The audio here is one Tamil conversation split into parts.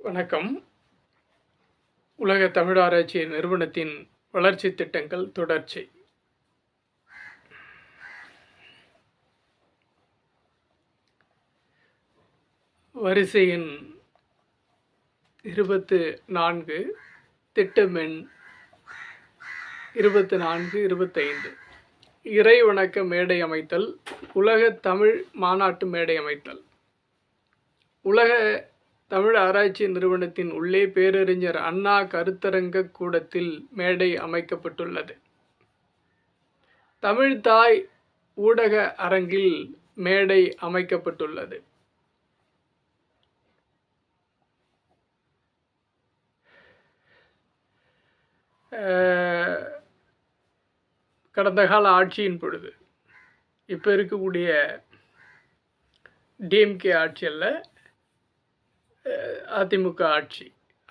வணக்கம். உலக தமிழ் ஆராய்ச்சி நிறுவனத்தின் வளர்ச்சி திட்டங்கள் தொடர்ச்சி. வரிசை எண் 24, திட்டமெண் 24, 25. இறை வணக்க மேடை அமைத்தல், உலக தமிழ் மாநாட்டு மேடை அமைத்தல். உலக தமிழ் ஆராய்ச்சி நிறுவனத்தின் உள்ளே பேரறிஞர் அண்ணா கருத்தரங்க கூடத்தில் மேடை அமைக்கப்பட்டுள்ளது. தமிழ்தாய் ஊடக அரங்கில் மேடை அமைக்கப்பட்டுள்ளது. கடந்த கால ஆட்சியின் பொழுது இப்போ இருக்கக்கூடிய டிஎம்கே ஆட்சி அல்ல, அதிமுக ஆட்சி,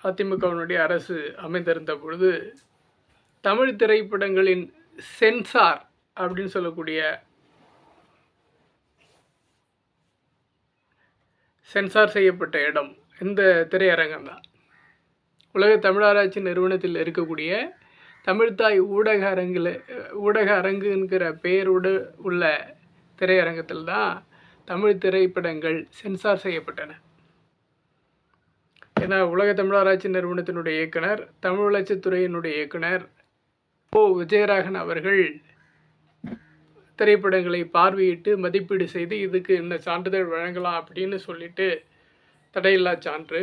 அதிமுகவினுடைய அரசு அமைந்திருந்த பொழுது தமிழ் திரைப்படங்களின் சென்சார் அப்படின்னு சொல்லக்கூடிய சென்சார் செய்யப்பட்ட இடம் இந்த திரையரங்கம் தான். உலக தமிழாராய்ச்சி நிறுவனத்தில் இருக்கக்கூடிய தமிழ்தாய் ஊடக அரங்குங்கிற பெயரோடு உள்ள திரையரங்கத்தில் தான் தமிழ் திரைப்படங்கள் சென்சார் செய்யப்பட்டன. ஏன்னா உலக தமிழாராய்ச்சி நிறுவனத்தினுடைய இயக்குனர், தமிழ் வளர்ச்சித்துறையினுடைய இயக்குனர் விஜயராகன் அவர்கள் திரைப்படங்களை பார்வையிட்டு மதிப்பீடு செய்து இதுக்கு இந்த சான்றிதழ் வழங்கலாம் அப்படின்னு சொல்லிட்டு தடையில்லா சான்று,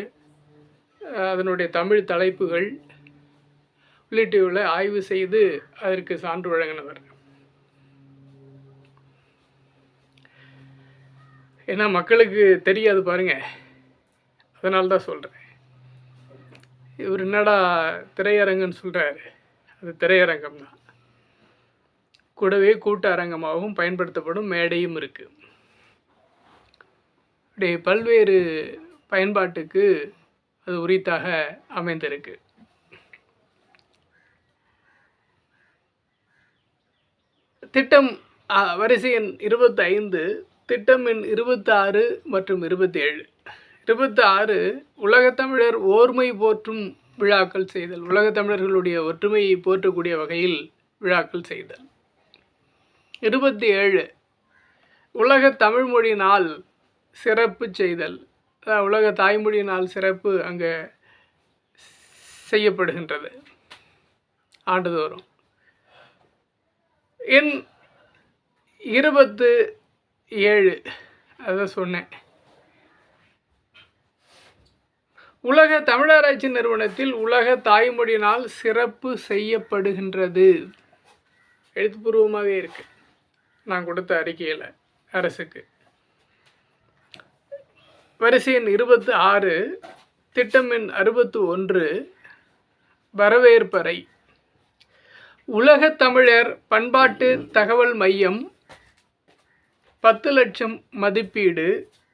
அதனுடைய தமிழ் தலைப்புகள் உள்ளிட்டவை ஆய்வு செய்து அதற்கு சான்று வழங்கினவர். ஏன்னா மக்களுக்கு தெரியாது பாருங்க, அதனால்தான் சொல்கிறேன். இவர் என்னடா திரையரங்கன்னு சொல்கிறாரு, அது திரையரங்கம் தான். கூடவே கூட்ட அரங்கமாகவும் பயன்படுத்தப்படும் மேடையும் இருக்குது. இப்படி பல்வேறு பயன்பாட்டுக்கு அது உரித்தாக அமைந்திருக்கு. திட்டம் வரிசை எண் 25, திட்டம் எண் 26 மற்றும் 27. 26 உலகத்தமிழர் ஓர்மை போற்றும் விழாக்கள் செய்தல், உலகத்தமிழர்களுடைய ஒற்றுமையை போற்றக்கூடிய வகையில் விழாக்கள் செய்தல். 27 உலக தமிழ்மொழி நாள் சிறப்பு செய்தல், உலக தாய்மொழி நாள் சிறப்பு அங்கே செய்யப்படுகின்றது ஆண்டுதோறும். எண் 27 அதை சொன்னேன். உலக தமிழாராய்ச்சி நிறுவனத்தில் உலக தாய்மொழி நாள் சிறப்பு செய்யப்படுகின்றது. எழுத்துப்பூர்வமாகவே இருக்கு நான் கொடுத்த அறிக்கையில் அரசுக்கு. வரிசை எண் 26, திட்டம் எண் 61, வரவேற்பறை. உலக தமிழர் பண்பாட்டு தகவல் மையம் 10 லட்சம் மதிப்பீடு,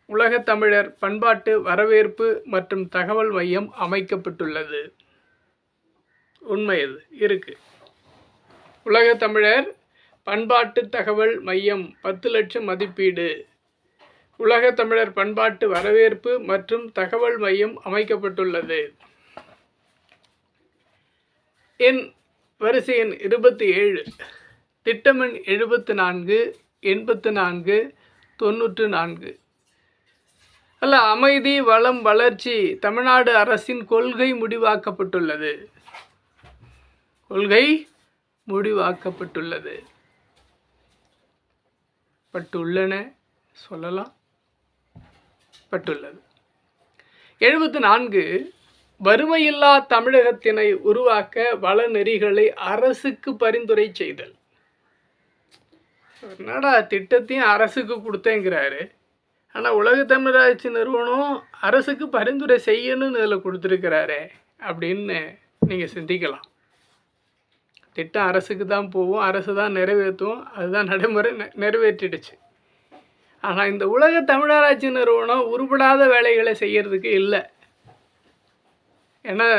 உலக தமிழர் பண்பாட்டு வரவேற்பு மற்றும் தகவல் மையம் அமைக்கப்பட்டுள்ளது. உண்மை இது இருக்கு. உலக தமிழர் பண்பாட்டு தகவல் மையம் 10 லட்சம் மதிப்பீடு, உலக தமிழர் பண்பாட்டு வரவேற்பு மற்றும் தகவல் மையம் அமைக்கப்பட்டுள்ளது. வரிசை எண் 27, திட்டம் எண் 74, 84, 94. அல்ல, அமைதி வளம் வளர்ச்சி தமிழ்நாடு அரசின் கொள்கை முடிவாக்கப்பட்டுள்ளது. கொள்கை முடிவாக்கப்பட்டுள்ளது. பட்டுள்ளன சொல்லலாம், பட்டுள்ளது. 74 வறுமையில்லா தமிழகத்தினை உருவாக்க வள நெறிகளை அரசுக்கு பரிந்துரை செய்தல். என்னடா திட்டத்தையும் அரசுக்கு கொடுத்தேங்கிறாரு, ஆனால் உலக தமிழாராய்ச்சி நிறுவனம் அரசுக்கு பரிந்துரை செய்யணும்னு இதில் கொடுத்துருக்கிறாரே அப்படின்னு நீங்கள் சிந்திக்கலாம். திட்டம் அரசுக்கு தான் போகும், அரசு தான் நிறைவேற்றும், அதுதான் நடைமுறை நிறைவேற்றிடுச்சு. ஆனால் இந்த உலக தமிழாராய்ச்சி நிறுவனம் உருப்படாத வேலைகளை செய்கிறதுக்கு இல்லை. ஏன்னா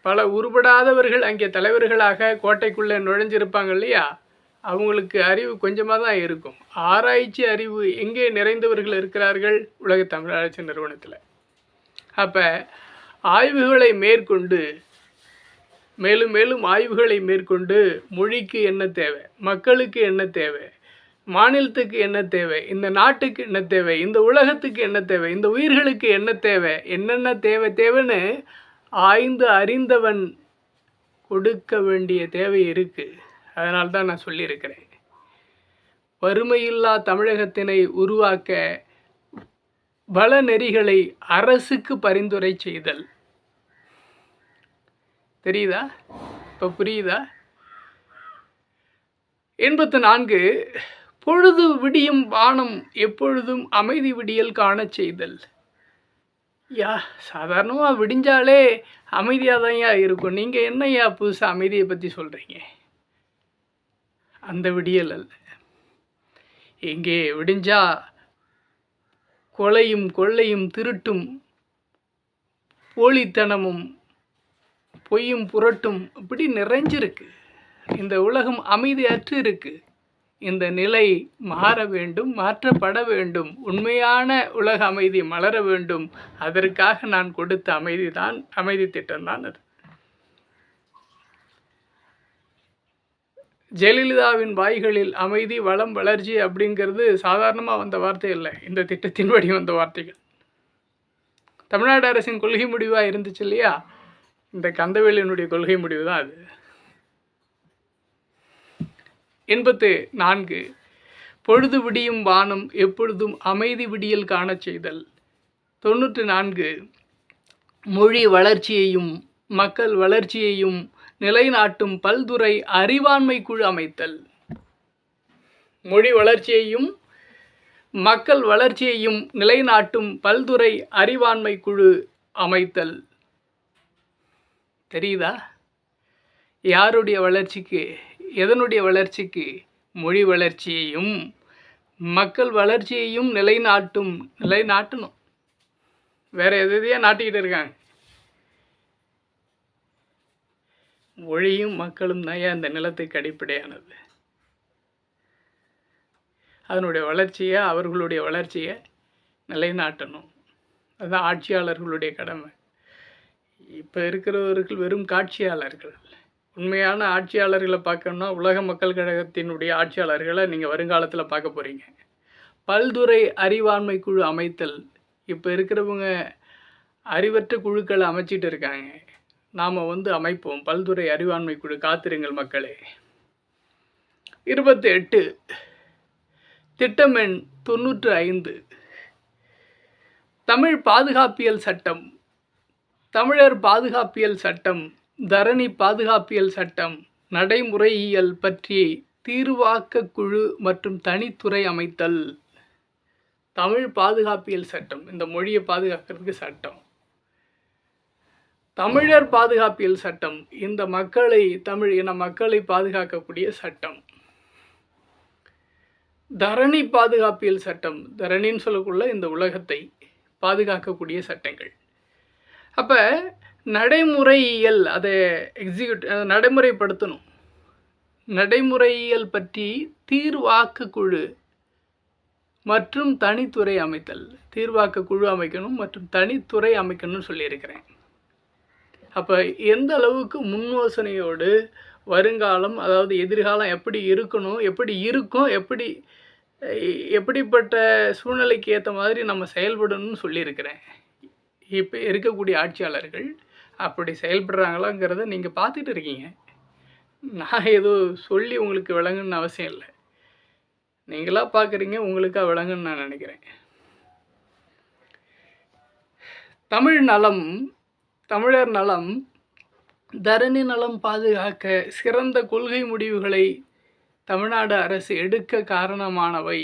பல உருப்படாதவர்கள் அங்கே தலைவர்களாக கோட்டைக்குள்ளே நுழைஞ்சிருப்பாங்க இல்லையா, அவங்களுக்கு அறிவு கொஞ்சமாக தான் இருக்கும். ஆராய்ச்சி அறிவு எங்கே நிறைந்தவர்கள் இருக்கிறார்கள்? உலக தமிழ் ஆராய்ச்சி நிறுவனத்தில். அப்போ ஆய்வுகளை மேற்கொண்டு மேலும் மேலும் ஆய்வுகளை மேற்கொண்டு மொழிக்கு என்ன தேவை, மக்களுக்கு என்ன தேவை, மாநிலத்துக்கு என்ன தேவை, இந்த நாட்டுக்கு என்ன தேவை, இந்த உலகத்துக்கு என்ன தேவை, இந்த உயிர்களுக்கு என்ன தேவை, என்னென்ன தேவைன்னு ஆய்ந்து அறிந்தவன் கொடுக்க வேண்டிய தேவை இருக்குது. அதனால தான் நான் சொல்லியிருக்கிறேன், வறுமையில்லா தமிழகத்தினை உருவாக்க பல நெறிகளை அரசுக்கு பரிந்துரை செய்தல். தெரியுதா? இப்போ புரியுதா? 84 பொழுது விடியும் வானம் எப்பொழுதும் அமைதி விடியல் காண செய்தல். சாதாரணமாக விடிஞ்சாலே அமைதியாக தான் இருக்கும். நீங்கள் என்னையா புதுசாக அமைதியை பற்றி சொல்கிறீங்க? அந்த விடியல் அல்ல. இங்கே விடிஞ்சா கொலையும் கொள்ளையும் திருட்டும் போலித்தனமும் பொய்யும் புரட்டும் இப்படி நிறைஞ்சிருக்கு. இந்த உலகம் அமைதியற்று இருக்கு. இந்த நிலை மாற வேண்டும், மாற்றப்பட வேண்டும். உண்மையான உலக அமைதி மலர வேண்டும். அதற்காக நான் கொடுத்த அமைதி திட்டம்தான் அது. ஜெயலலிதாவின் வாய்களில் அமைதி, வளம், வளர்ச்சி அப்படிங்கிறது சாதாரணமாக வந்த வார்த்தை இல்லை. இந்த திட்டத்தின்படி வந்த வார்த்தைகள் தமிழ்நாடு அரசின் கொள்கை முடிவாக இருந்துச்சு இல்லையா? இந்த கந்தவேலினுடைய கொள்கை முடிவு தான் அது. 84 பொழுது விடியும் வானம் எப்பொழுதும் அமைதி விடியல் காண செய்தல். 94 மொழி வளர்ச்சியையும் மக்கள் வளர்ச்சியையும் நிலைநாட்டும் பல்துறை அறிவாண்மை குழு அமைத்தல். மொழி வளர்ச்சியையும் மக்கள் வளர்ச்சியையும் நிலைநாட்டும் பல்துறை அறிவாண்மை குழு அமைத்தல். தெரியுதா? யாருடைய வளர்ச்சிக்கு, எதனுடைய வளர்ச்சிக்கு? மொழி வளர்ச்சியையும் மக்கள் வளர்ச்சியையும் நிலைநாட்டணும். வேற எதையே நாட்டிக்கிட்டு இருக்காங்க. மொழியும் மக்களும் தான் அந்த நிலத்துக்கு அடிப்படையானது. அதனுடைய வளர்ச்சியை, அவர்களுடைய வளர்ச்சியை நிலைநாட்டணும். அதுதான் ஆட்சியாளர்களுடைய கடமை. இப்போ இருக்கிறவர்கள் வெறும் காட்சியாளர்கள். உண்மையான ஆட்சியாளர்களை பார்க்கணுன்னா உலக மக்கள் கழகத்தினுடைய ஆட்சியாளர்களை நீங்கள் வருங்காலத்தில் பார்க்க போகிறீங்க. பல்துறை அறிவாண்மை குழு அமைத்தல். இப்போ இருக்கிறவங்க அறிவற்ற குழுக்களை அமைச்சிட்டு இருக்காங்க. நாம் அமைப்போம் பல்துறை அறிவாண்மை குழு. காத்திருங்கள் மக்களே. 28 திட்டம் எண் 95 தமிழ் பாதுகாப்பியல் சட்டம், தமிழர் பாதுகாப்பியல் சட்டம், தரணி பாதுகாப்பியல் சட்டம், நடைமுறையியல் பற்றி தீர்வாக்க குழு மற்றும் தனித்துறை அமைத்தல். தமிழ் பாதுகாப்பியல் சட்டம், இந்த மொழியை பாதுகாக்கிறதுக்கு சட்டம். தமிழர் பாதுகாப்பியல் சட்டம், இந்த மக்களை, தமிழ் இன மக்களை பாதுகாக்கக்கூடிய சட்டம். தரணி பாதுகாப்பியல் சட்டம், தரணின்னு சொல்லக்குள்ள இந்த உலகத்தை பாதுகாக்கக்கூடிய சட்டங்கள். அப்போ நடைமுறையியல், அதை நடைமுறைப்படுத்தணும். நடைமுறையியல் பற்றி தீர்வாக்க குழு மற்றும் தனித்துறை அமைத்தல். தீர்வாக்க குழு அமைக்கணும் மற்றும் தனித்துறை அமைக்கணும்னு சொல்லியிருக்கிறேன். அப்போ எந்த அளவுக்கு முன்யோசனையோடு வருங்காலம், அதாவது எதிர்காலம் எப்படி இருக்கணும், எப்படி இருக்கும், எப்படிப்பட்ட சூழ்நிலைக்கு ஏற்ற மாதிரி நம்ம செயல்படணும்னு சொல்லியிருக்கிறேன். இப்போ இருக்கக்கூடிய ஆட்சியாளர்கள் அப்படி செயல்படுறாங்களாங்கிறத நீங்கள் பார்த்துட்டு இருக்கீங்க. நான் ஏதோ சொல்லி உங்களுக்கு விளங்குன்னு அவசியம் இல்லை. நீங்களாக பார்க்குறீங்க, உங்களுக்காக விளங்குன்னு நான் நினைக்கிறேன். தமிழ் நலம், தமிழர் நலம், தரணி நலம் பாதுகாக்க சிறந்த கொள்கை முடிவுகளை தமிழ்நாடு அரசு எடுக்க காரணமானவை.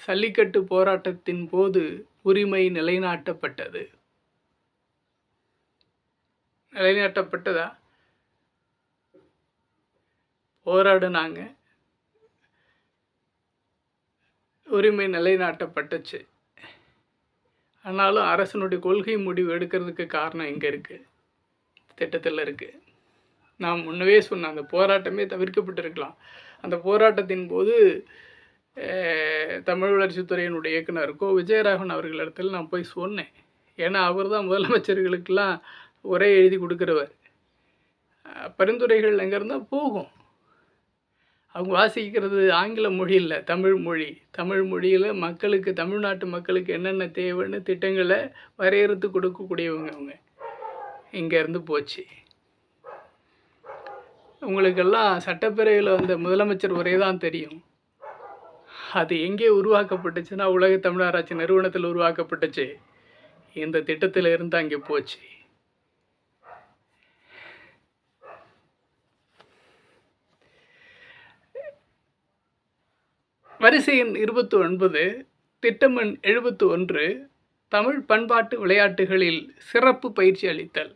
சல்லிக்கட்டு போராட்டத்தின் போது உரிமை நிலைநாட்டப்பட்டது. நிலைநாட்டப்பட்டதா? போராடுனாங்க, உரிமை நிலைநாட்டப்பட்டுச்சு. ஆனாலும் அரசனுடைய கொள்கை முடிவு எடுக்கிறதுக்கு காரணம் எங்கே இருக்குது? திட்டத்தில் இருக்குது. நான் முன்னவே சொன்னேன், அந்த போராட்டமே தவிர்க்கப்பட்டிருக்கலாம். அந்த போராட்டத்தின் போது தமிழ் வளர்ச்சித்துறையினுடைய இயக்குனர் விஜயராகவன் அவர்களிடத்தில் நான் போய் சொன்னேன், ஏன்னா அவர் தான் முதலமைச்சர்களுக்கெல்லாம் உரை எழுதி கொடுக்குறவர். பரிந்துரைகள் எங்கேருந்தால் போகும். அவங்க வாசிக்கிறது ஆங்கில மொழி இல்லை, தமிழ் மொழி. தமிழ் மொழியில் மக்களுக்கு, தமிழ்நாட்டு மக்களுக்கு என்னென்ன தேவைன்னு திட்டங்களை வரையறுத்து கொடுக்கக்கூடியவங்க அவங்க. இங்கேருந்து போச்சு. உங்களுக்கெல்லாம் சட்டப்பேரவையில் வந்த முதலமைச்சர் உரை தான் தெரியும். அது எங்கே உருவாக்கப்பட்டுச்சுன்னா உலக தமிழராட்சி நிறுவனத்தில் உருவாக்கப்பட்டுச்சு. இந்த திட்டத்தில் இருந்து அங்கே போச்சு. வரிசை எண் 29, திட்டம் எண் 71, தமிழ் பண்பாட்டு விளையாட்டுகளில் சிறப்பு பயிற்சி அளித்தல்.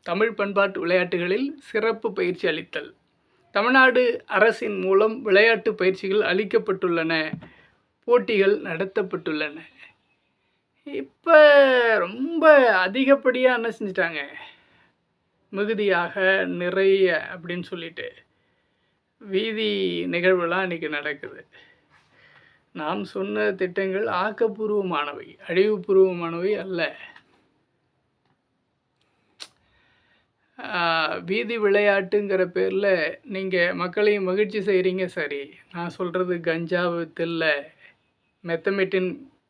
தமிழ் பண்பாட்டு விளையாட்டுகளில் சிறப்பு பயிற்சி அளித்தல். தமிழ்நாடு அரசின் மூலம் விளையாட்டு பயிற்சிகள் அளிக்கப்பட்டுள்ளன, போட்டிகள் நடத்தப்பட்டுள்ளன. இப்போ ரொம்ப அதிகப்படியாக என்ன செஞ்சிட்டாங்க, மிகுதியாக, நிறைய அப்படின்னு சொல்லிட்டு வீதி நிகழ்வுலாம் இன்றைக்கி நடக்குது. நாம் சொன்ன திட்டங்கள் ஆக்கப்பூர்வமானவை, அழிவுபூர்வமானவை அல்ல. வீதி விளையாட்டுங்கிற பேரில் நீங்கள் மக்களையும் மகிழ்ச்சி செய்கிறீங்க, சரி. நான் சொல்கிறது கஞ்சா வித்து இல்லை,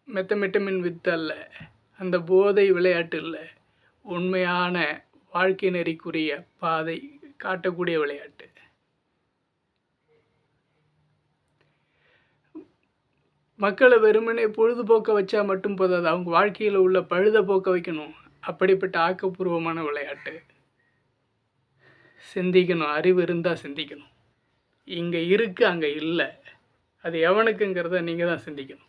மெத்தமெட்டமின் வித்து அல்ல, அந்த போதை விளையாட்டு இல்லை. உண்மையான வாழ்க்கை நெறிக்குரிய பாதை காட்டக்கூடிய விளையாட்டு. மக்களை வெறுமனே பொழுதுபோக்க வச்சா மட்டும் போதாது, அவங்க வாழ்க்கையில் உள்ள பழுத போக்க வைக்கணும். அப்படிப்பட்ட ஆக்கப்பூர்வமான விளையாட்டு. சிந்திக்கணும், அறிவு இருந்தால் சிந்திக்கணும். இங்கே இருக்குது, அங்கே இல்லை. அது எவனுக்குங்கிறத நீங்கள் தான் சிந்திக்கணும்.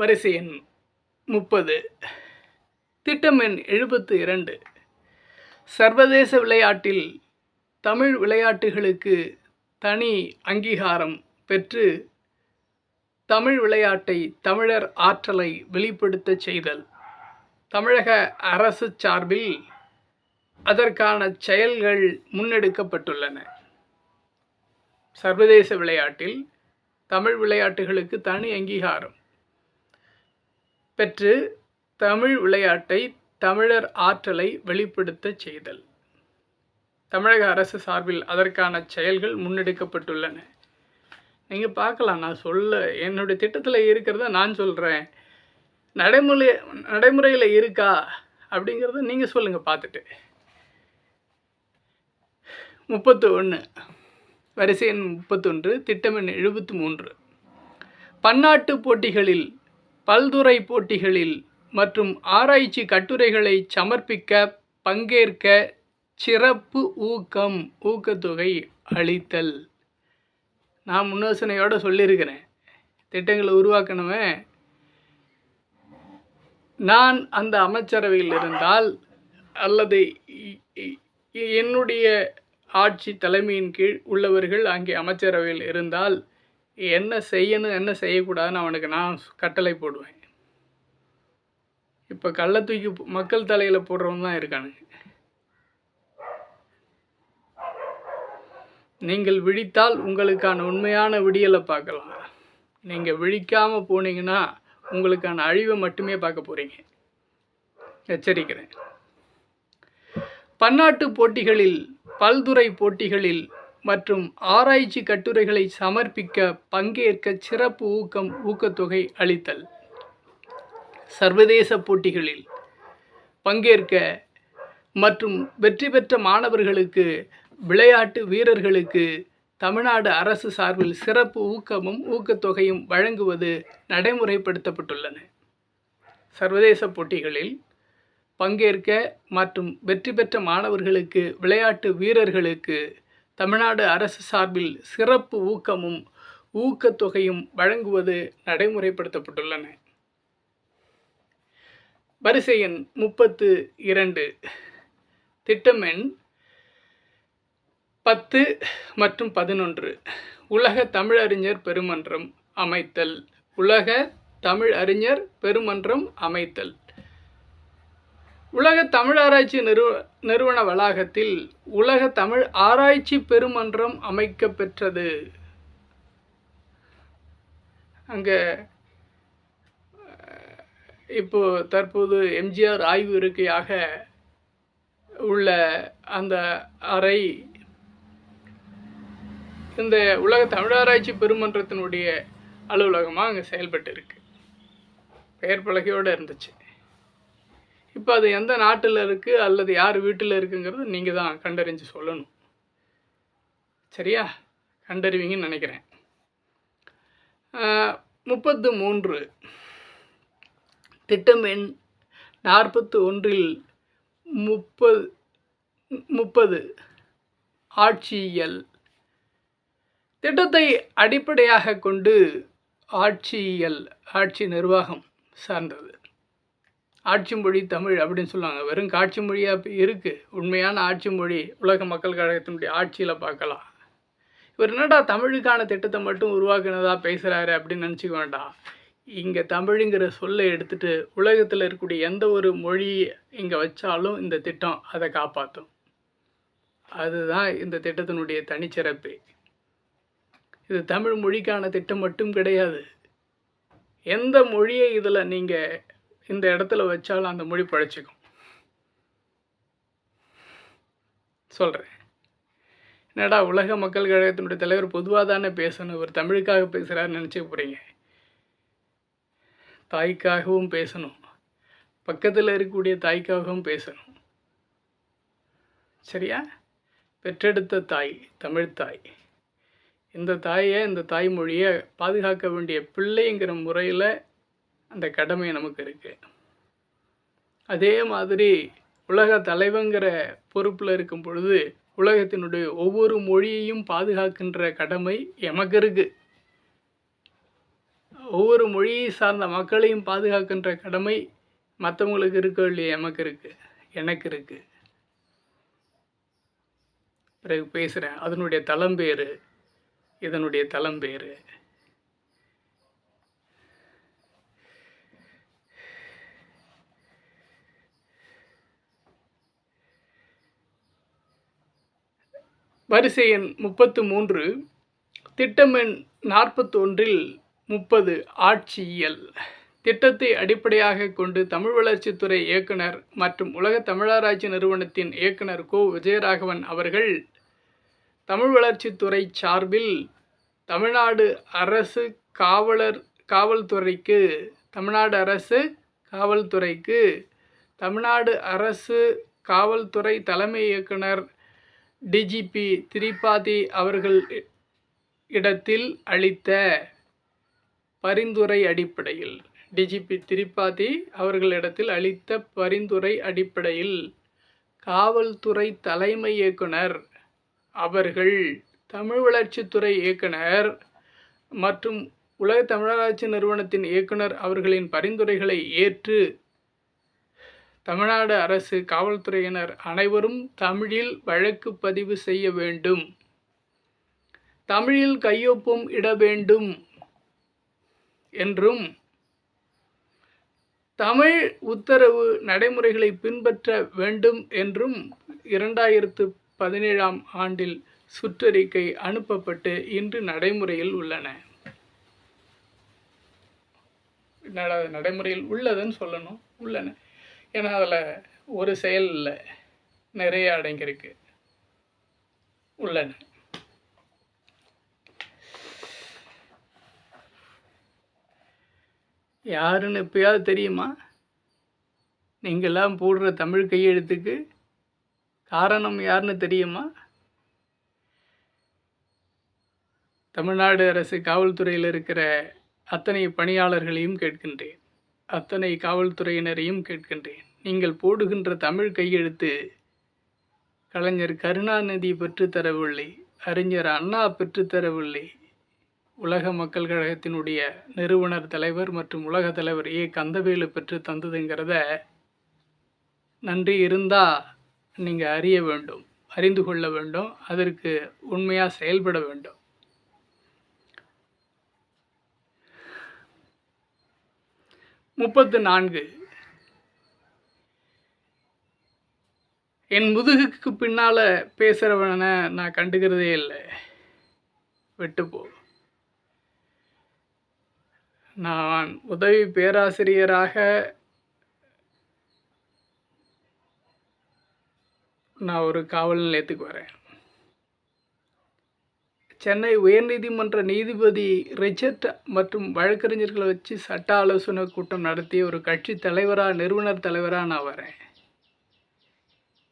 வரிசை எண் 30, திட்டம் எண் 72, சர்வதேச விளையாட்டில் தமிழ் விளையாட்டுகளுக்கு தனி அங்கீகாரம் பெற்று தமிழ் விளையாட்டை, தமிழர் ஆற்றலை வெளிப்படுத்த செய்தல். தமிழக அரசு சார்பில் அதற்கான செயல்கள் முன்னெடுக்கப்பட்டுள்ளன. சர்வதேச விளையாட்டில் தமிழ் விளையாட்டுகளுக்கு தனி அங்கீகாரம் பெற்று தமிழ் விளையாட்டை, தமிழர் ஆற்றலை வெளிப்படுத்த செய்தல். தமிழக அரசு சார்பில் அதற்கான செயல்கள் முன்னெடுக்கப்பட்டுள்ளன. நீங்கள் பார்க்கலாம், நான் என்னுடைய திட்டத்தில் இருக்கிறத நான் சொல்கிறேன். நடைமுறையில் இருக்கா அப்படிங்கிறத நீங்கள் சொல்லுங்கள் பார்த்துட்டு. 31, வரிசை எண் 31, திட்டம் எண் 73, பன்னாட்டு போட்டிகளில், பல்துறை போட்டிகளில் மற்றும் ஆராய்ச்சி கட்டுரைகளை சமர்ப்பிக்க, பங்கேற்க சிறப்பு ஊக்கத்தொகை அளித்தல். நான் முன்னோசனையோடு சொல்லியிருக்கிறேன், திட்டங்களை உருவாக்கணுமே. நான் அந்த அமைச்சரவையில் இருந்தால் அல்லது என்னுடைய ஆட்சி தலைமையின் கீழ் உள்ளவர்கள் அங்கே அமைச்சரவையில் இருந்தால் என்ன செய்யணும், என்ன செய்யக்கூடாதுன்னு அவனுக்கு நான் கட்டளை போடுவேன். இப்போ கள்ள தூக்கி மக்கள் தலையில் போடுறவங்க தான் இருக்கானுங்க. நீங்கள் விழித்தால் உங்களுக்கான உண்மையான விடியலை பார்க்கலாம். நீங்கள் விழிக்காமல் போனீங்கன்னா உங்களுக்கான அழிவை மட்டுமே பார்க்க போகிறீங்க. எச்சரிக்கிறேன். பன்னாட்டு போட்டிகளில், பல்துறை போட்டிகளில் மற்றும் ஆராய்ச்சி கட்டுரைகளை சமர்ப்பிக்க, பங்கேற்க சிறப்பு ஊக்கத்தொகை அளித்தல். சர்வதேச போட்டிகளில் பங்கேற்க மற்றும் வெற்றி பெற்ற மாணவர்களுக்கு, விளையாட்டு வீரர்களுக்கு தமிழ்நாடு அரசு சார்பில் சிறப்பு ஊக்கத்தொகையும் வழங்குவது நடைமுறைப்படுத்தப்பட்டுள்ளன. சர்வதேச போட்டிகளில் பங்கேற்க மற்றும் வெற்றி பெற்ற மாணவர்களுக்கு, விளையாட்டு வீரர்களுக்கு தமிழ்நாடு அரசு சார்பில் சிறப்பு ஊக்கத்தொகையும் வழங்குவது நடைமுறைப்படுத்தப்பட்டுள்ளன. வரிசை எண் 32, திட்டம் எண் 10 மற்றும் 11, உலக தமிழறிஞர் பெருமன்றம் அமைத்தல். உலக தமிழறிஞர் பெருமன்றம் அமைத்தல். உலக தமிழ் ஆராய்ச்சி நிறுவன வளாகத்தில் உலக தமிழ் ஆராய்ச்சி பெருமன்றம் அமைக்க பெற்றது. அங்கே இப்போ தற்போது எம்ஜிஆர் ஆய்வு இருக்கையாக உள்ள அந்த அறை இந்த உலக தமிழாராய்ச்சி பெருமன்றத்தினுடைய அலுவலகமாக அங்கே செயல்பட்டு இருக்கு. பெயர் பலகையோடு இருந்துச்சு. இப்போ அது எந்த நாட்டில் இருக்குது அல்லது யார் வீட்டில் இருக்குங்கிறது நீங்கள் தான் கண்டறிஞ்சு சொல்லணும். சரியா? கண்டறிவீங்கன்னு நினைக்கிறேன். 33 திட்டம் எண் 41 30 ஆட்சியியல் திட்டத்தை அடிப்படையாக கொண்டு ஆட்சியியல் ஆட்சி நிர்வாகம் சார்ந்தது. ஆட்சி மொழி தமிழ் அப்படின்னு சொல்லுவாங்க. வெறும் காட்சி மொழியாக இருக்குது. உண்மையான ஆட்சி மொழி உலக மக்கள் கழகத்தினுடைய ஆட்சியில் பார்க்கலாம். இவர் என்னடா தமிழுக்கான திட்டத்தை மட்டும் உருவாக்குனதா பேசுகிறாரு அப்படின்னு நினச்சிக்க வேண்டாம். இங்கே தமிழுங்கிற சொல்லை எடுத்துகிட்டு உலகத்தில் இருக்கக்கூடிய எந்த ஒரு மொழி இங்கே வச்சாலும் இந்த திட்டம் அதை காப்பாற்றும். அதுதான் இந்த திட்டத்தினுடைய தனிச்சிறப்பு. இது தமிழ் மொழிக்கான திட்டம் மட்டும் கிடையாது. எந்த மொழியை இதில் நீங்கள் இந்த இடத்துல வச்சாலும் அந்த மொழி பழச்சிக்கும். சொல்கிறேன். என்னடா உலக மக்கள் கழகத்தினுடைய தலைவர் பொதுவாக தானே பேசணும், இவர் தமிழுக்காக பேசுகிறாருன்னு நினச்சிக்க போகிறீங்க. தாய்க்காகவும் பேசணும், பக்கத்தில் இருக்கக்கூடிய தாய்க்காகவும் பேசணும். சரியா? பெற்றெடுத்த தாய் தமிழ் தாய். இந்த தாயை, இந்த தாய்மொழியை பாதுகாக்க வேண்டிய பிள்ளைங்கிற முறையில் அந்த கடமை நமக்கு இருக்குது. அதே மாதிரி உலக தலைவங்கிற பொறுப்பில் இருக்கும் பொழுது உலகத்தினுடைய ஒவ்வொரு மொழியையும் பாதுகாக்கின்ற கடமை எமக்கு இருக்குது. ஒவ்வொரு மொழியை சார்ந்த மக்களையும் பாதுகாக்கின்ற கடமை மற்றவங்களுக்கு இருக்கோ இல்லையா, எமக்கு இருக்குது, எனக்கு இருக்குது. பிறகு பேசுகிறேன். அதனுடைய தளம்பேறு, இதனுடைய தளம்பேறு. வரிசை எண் 33 திட்டம் எண் 41 30 ஆட்சியியல் திட்டத்தை அடிப்படையாக கொண்டு தமிழ் வளர்ச்சித்துறை இயக்குனர் மற்றும் உலக தமிழாராய்ச்சி நிறுவனத்தின் இயக்குனர் கோ விஜயராகவன் அவர்கள் தமிழ் வளர்ச்சித்துறை சார்பில் தமிழ்நாடு அரசு காவல்துறைக்கு தமிழ்நாடு அரசு காவல்துறை தலைமை இயக்குனர் டிஜிபி திரிபாதி அவர்கள் இடத்தில் அளித்த பரிந்துரை அடிப்படையில் காவல்துறை தலைமை இயக்குனர் அவர்கள் தமிழ் வளர்ச்சித்துறை இயக்குனர் மற்றும் உலக தமிழாராய்ச்சி நிறுவனத்தின் இயக்குனர் அவர்களின் பரிந்துரைகளை ஏற்று தமிழ்நாடு அரசு காவல்துறையினர் அனைவரும் தமிழில் வழக்கு பதிவு செய்ய வேண்டும், தமிழில் கையொப்பம் இட வேண்டும் என்றும் தமிழ் உத்தரவு நடைமுறைகளை பின்பற்ற வேண்டும் என்றும் 2017 ஆண்டில் சுற்றறிக்கை அனுப்பப்பட்டு இன்று நடைமுறையில் உள்ளன. நடைமுறையில் உள்ளதுன்னு சொல்லணும், உள்ளன. ஏன்னா அதில் ஒரு செயல் இல்லை, நிறைய அடங்கியிருக்கு. உள்ளன. யாருன்னு எப்பயாவது தெரியுமா? நீங்களாம் போடுற தமிழ் கையெழுத்துக்கு காரணம் யாருன்னு தெரியுமா? தமிழ்நாடு அரசு காவல்துறையில் இருக்கிற அத்தனை பணியாளர்களையும் கேட்கின்றேன், அத்தனை காவல்துறையினரையும் கேட்கின்றேன். நீங்கள் போடுகின்ற தமிழ் கையெழுத்து கலைஞர் கருணாநிதி பெற்றுத்தரவில்லை, அறிஞர் அண்ணா பெற்றுத்தரவில்லை, உலக மக்கள் கழகத்தினுடைய நிறுவனர் தலைவர் மற்றும் உலக தலைவர் கந்தவேலு பெற்று தந்ததுங்கிறத நன்றி இருந்தால் நீங்கள் அறிய வேண்டும், அறிந்து கொள்ள வேண்டும், அதற்கு உண்மையாக செயல்பட வேண்டும். என் முதுகுக்கு பின்னால் பேசுகிறவனை நான் கண்டுக்கிறதே இல்லை. விட்டுப்போ. நான் உதவி பேராசிரியராக நான் ஒரு காவல் நிலையத்துக்கு வரேன். சென்னை உயர்நீதிமன்ற நீதிபதி ரிச்சர்ட் மற்றும் வழக்கறிஞர்களை வச்சு சட்ட ஆலோசனை கூட்டம் நடத்திய ஒரு கட்சி தலைவராக, நிறுவனர் தலைவராக நான் வரேன்.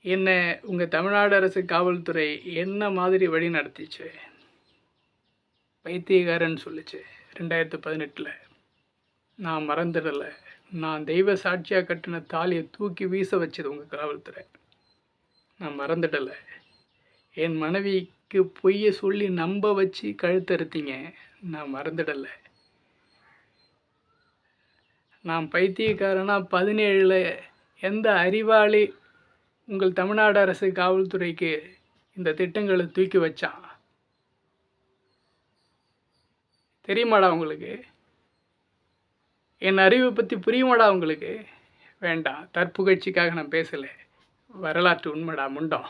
என்னை உங்கள் தமிழ்நாடு அரசு காவல்துறை என்ன மாதிரி வழி நடத்திச்சு? பைத்தியக்காரன்னு சொல்லிச்சு 2018. நான் மறந்துடலை. நான் தெய்வ சாட்சியாக கட்டின தாலியை தூக்கி வீச வச்சது உங்கள் காவல்துறை. நான் மறந்துடலை. என் மனைவிக்கு பொய்யை சொல்லி நம்ப வச்சு கழுத்தறுத்தீங்க. நான் மறந்துடலை. நான் பைத்தியக்காரனா 17 எந்த அறிவாளி உங்கள் தமிழ்நாடு அரசு காவல்துறைக்கு இந்த திட்டங்களை தூக்கி வச்சான் தெரியுமாடா உங்களுக்கு? என் அறிவை பற்றி புரியுமாடா உங்களுக்கு? வேண்டாம், தற்புகழ்ச்சிக்காக நான் பேசலை. வரலாற்று உண்மைடா முண்டம்.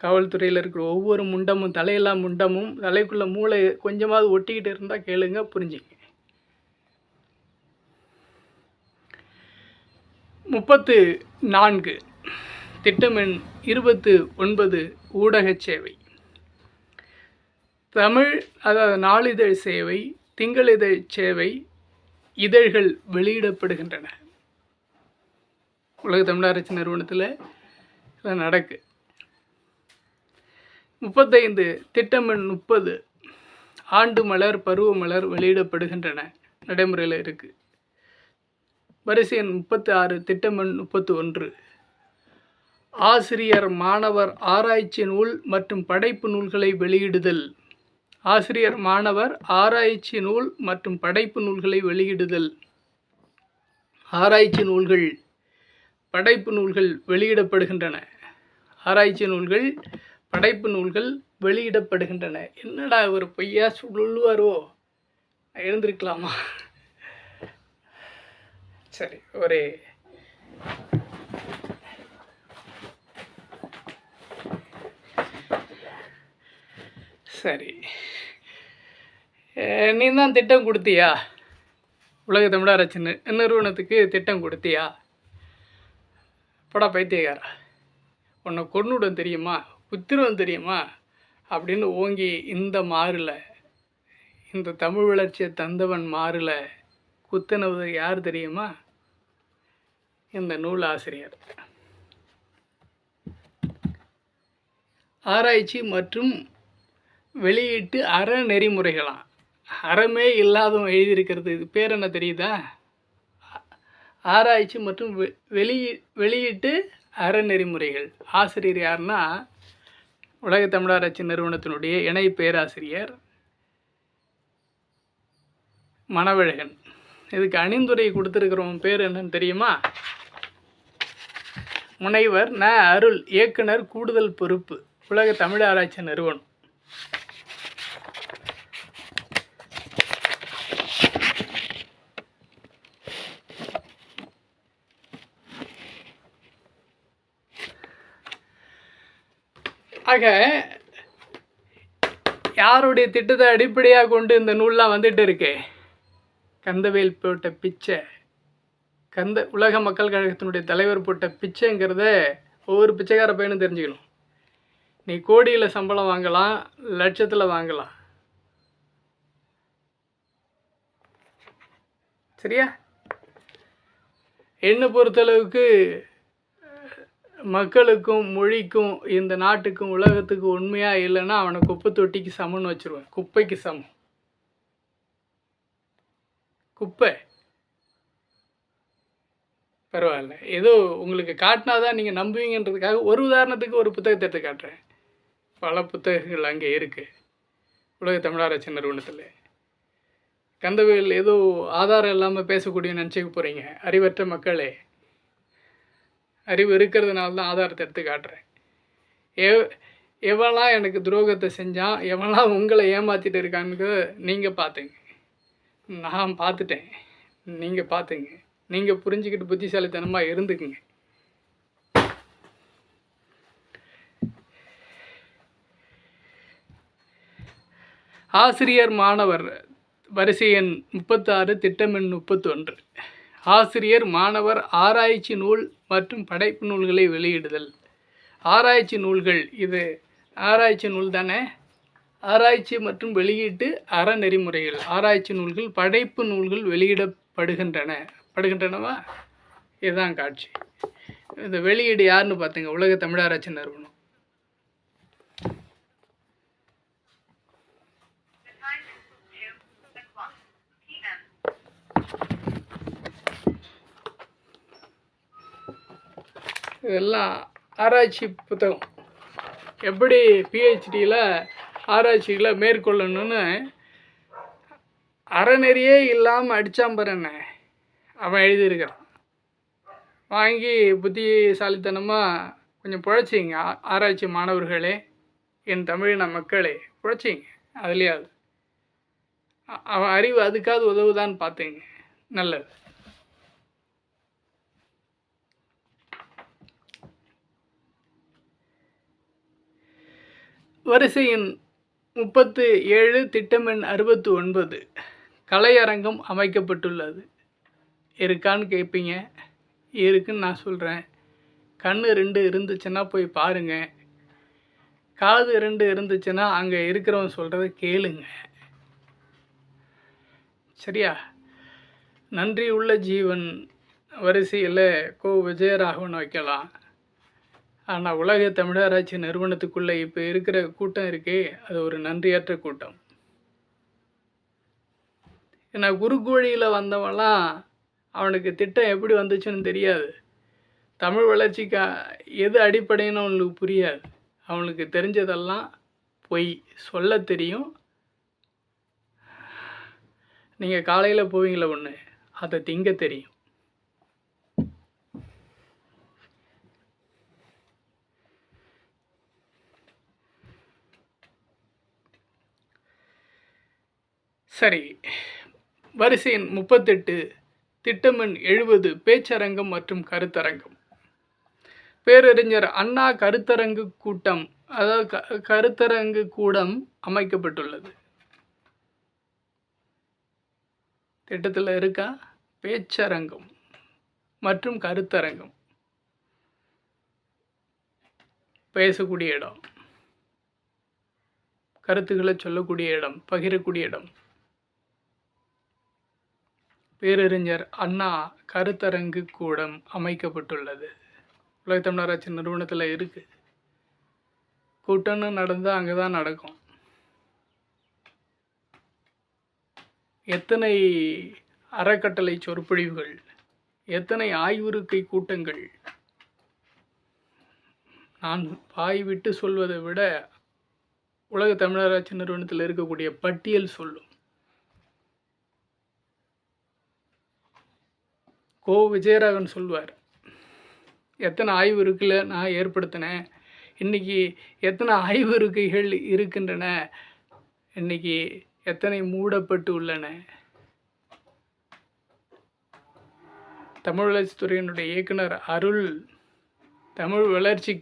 காவல்துறையில் இருக்கிற ஒவ்வொரு முண்டமும், தலையெல்லா முண்டமும், தலைக்குள்ளே மூளை கொஞ்சமாவது ஒட்டிக்கிட்டு இருந்தால் கேளுங்க, புரிஞ்சுங்க. 34 திட்டம் எண் 29 ஊடக சேவை. தமிழ், அதாவது நாளிதழ் சேவை, திங்களிதழ் சேவை, இதழ்கள் வெளியிடப்படுகின்றன. உலக தமிழராட்சி நிறுவனத்தில் இதெல்லாம் நடக்கு. 35 திட்டம் எண் 30 ஆண்டு மலர், பருவ மலர் வெளியிடப்படுகின்றன, நடைமுறையில் இருக்குது. வரிசை எண் 36 திட்டம் எண் 31 ஆசிரியர் மாணவர் ஆராய்ச்சி நூல் மற்றும் படைப்பு நூல்களை வெளியிடுதல். ஆசிரியர் மாணவர் ஆராய்ச்சி நூல் மற்றும் படைப்பு நூல்களை வெளியிடுதல். ஆராய்ச்சி நூல்கள், படைப்பு நூல்கள் வெளியிடப்படுகின்றன. ஆராய்ச்சி நூல்கள், படைப்பு நூல்கள் வெளியிடப்படுகின்றன. என்னடா ஒரு பொய்யா சொல்லுவாரோ? எழுந்திருக்கலாமா? சரி, ஒரே சரி, நீ தான் திட்டம் கொடுத்தியா? உலக தமிழராட்சி நிறுவனத்துக்கு திட்டம் கொடுத்தியா? படா பைத்தியக்காரா, உன்னை கொன்னுடன் தெரியுமா, புத்திரம் தெரியுமா அப்படின்னு ஓங்கி இந்த மாறில், இந்த தமிழ் வளர்ச்சியை தந்தவன் மாறில் குத்தினது யார் தெரியுமா? இந்த நூல் ஆசிரியர். ஆராய்ச்சி மற்றும் வெளியீட்டு அறநெறிமுறைகளாம். அறமே இல்லாதவன் எழுதியிருக்கிறது. இது பேர் என்ன தெரியுதா? ஆராய்ச்சி மற்றும் வெளியீட்டு அறநெறிமுறைகள். ஆசிரியர் யாருன்னா உலக தமிழராட்சி நிறுவனத்தினுடைய இணை பேராசிரியர் மணவழகன். இதுக்கு அணிந்துரை கொடுத்துருக்கிறவன் பேர் என்னன்னு தெரியுமா? முனைவர் ந. அருள், இயக்குனர், கூடுதல் பொறுப்பு, உலக தமிழ் ஆராய்ச்சி நிறுவனம். ஆக யாருடைய திட்டத்தை அடிப்படையாக கொண்டு இந்த நூல்லாம் வந்துட்டு இருக்கு? கந்தவேல் போட்ட பிச்சை, உலக மக்கள் கழகத்தினுடைய தலைவர் போட்ட பிச்சைங்கிறத ஒவ்வொரு பிச்சைக்கார பையனும் தெரிஞ்சுக்கணும். நீ கோடியில் சம்பளம் வாங்கலாம், லட்சத்தில் வாங்கலாம், சரியா? என்னை பொறுத்தளவுக்கு மக்களுக்கும் மொழிக்கும் இந்த நாட்டுக்கும் உலகத்துக்கும் உண்மையாக இல்லைன்னா அவனை குப்பை தொட்டிக்கு சமன்னு வச்சுருவேன். குப்பைக்கு சமம். குப்பை பரவாயில்ல, ஏதோ உங்களுக்கு காட்டினாதான் நீங்கள் நம்புவீங்கன்றதுக்காக ஒரு உதாரணத்துக்கு ஒரு புத்தகத்தை எடுத்து காட்டுறேன். பல புத்தகங்கள் அங்கே இருக்குது உலக தமிழராட்சி நிறுவனத்தில். கந்தவேல் ஏதோ ஆதாரம் இல்லாமல் பேசக்கூடிய நினச்சிக்க போகிறீங்க. அறிவற்ற மக்களே, அறிவு இருக்கிறதுனால தான் ஆதாரத்தை எடுத்து காட்டுறேன். எவெல்லாம் எனக்கு துரோகத்தை செஞ்சான், எவெல்லாம் உங்களை ஏமாற்றிட்டு இருக்கான்னு நீங்கள் பார்த்துங்க. நான் பார்த்துட்டேன், நீங்கள் பார்த்துங்க. நீங்கள் புரிஞ்சுக்கிட்டு புத்திசாலித்தனமாக இருந்துக்குங்க. ஆசிரியர் மாணவர் வரிசை எண் 36 திட்டம் எண் 31. ஆசிரியர் மாணவர் ஆராய்ச்சி நூல் மற்றும் படைப்பு நூல்களை வெளியிடுதல். ஆராய்ச்சி நூல்கள், இது ஆராய்ச்சி நூல் தானே. ஆராய்ச்சி மற்றும் வெளியீட்டு அறநெறிமுறைகள். ஆராய்ச்சி நூல்கள், படைப்பு நூல்கள் படுகின்றனவா? இதுதான் காட்சி. இந்த வெளியீடு யாருன்னு பார்த்துங்க, உலக தமிழ் ஆராய்ச்சி நிறுவனம். இதெல்லாம் ஆராய்ச்சி புத்தகம். எப்படி பிஹெச்டியில் ஆராய்ச்சிகளை மேற்கொள்ளணும்னு அறநெறியே இல்லாமல் அடித்தாம்பறன அவன் எழுதியிருக்கிறான். வாங்கி புத்திசாலித்தனமாக கொஞ்சம் பிழைச்சிங்க ஆராய்ச்சி மாணவர்களே, என் தமிழின மக்களே, பிழைச்சிங்க. அதுலேயாவது அவன் அறிவு அதுக்காவது உதவுதான்னு பார்த்துங்க. நல்லது. வரிசை எண் 37 திட்டம் எண் 69. கலையரங்கம் அமைக்கப்பட்டுள்ளது. இருக்கான்னு கேட்பீங்க. இருக்குன்னு நான் சொல்கிறேன். கண் 2 இருந்துச்சுன்னா போய் பாருங்கள். காது 2 இருந்துச்சுன்னா அங்கே இருக்கிறவன் சொல்கிறத கேளுங்க. சரியா? நன்றி உள்ள ஜீவன் வரிசையில் கோ விஜயராகவன் வைக்கலாம். ஆனால் உலக தமிழராட்சி நிறுவனத்துக்குள்ளே இப்போ இருக்கிற கூட்டம் இருக்கே, அது ஒரு நன்றியற்ற கூட்டம். ஏன்னா குறுக்கோழியில் வந்தவன்லாம் அவனுக்கு திட்டம் எப்படி வந்துச்சுன்னு தெரியாது. தமிழ் வளர்ச்சிக்கு எது அடிப்படைன்னு அவனுக்கு புரியாது. அவனுக்கு தெரிஞ்சதெல்லாம் பொய். சொல்ல தெரியும். நீங்கள் காலையில் போவீங்களே ஒன்று, அதை திங்க தெரியும். சரி. வரிசை எண் 38 திட்டம் எண் 70 பேச்சரங்கம் மற்றும் கருத்தரங்கம். பேரறிஞர் அண்ணா கருத்தரங்கு கூட்டம், அதாவது கருத்தரங்கு கூடம் அமைக்கப்பட்டுள்ளது. திட்டத்தில் இருக்கா? பேச்சரங்கம் மற்றும் கருத்தரங்கம். பேசக்கூடிய இடம், கருத்துக்களை சொல்லக்கூடிய இடம், பகிரக்கூடிய இடம். பேரறிஞர் அண்ணா கருத்தரங்கு கூடம் அமைக்கப்பட்டுள்ளது. உலக தமிழ் ஆராய்ச்சி நிறுவனத்தில் இருக்குது. கூட்டம்னு நடந்தால் அங்கே தான் நடக்கும். எத்தனை அறக்கட்டளை சொற்பொழிவுகள், எத்தனை ஆய்வுருக்கை கூட்டங்கள். நான் வாய் விட்டு சொல்வதை விட உலக தமிழ் ஆராய்ச்சி நிறுவனத்தில் இருக்கக்கூடிய பட்டியல் சொல்லும். கோ விஜயராகவன் சொல்வார், எத்தனை ஆய்வுருக்கில் நான் ஏற்படுத்தினேன், இன்றைக்கி எத்தனை ஆய்வுருக்கைகள் இருக்கின்றன, இன்றைக்கி எத்தனை மூடப்பட்டு உள்ளன. தமிழ் வளர்ச்சித்துறையினுடைய இயக்குனர் அருள் தமிழ் வளர்ச்சிக்கு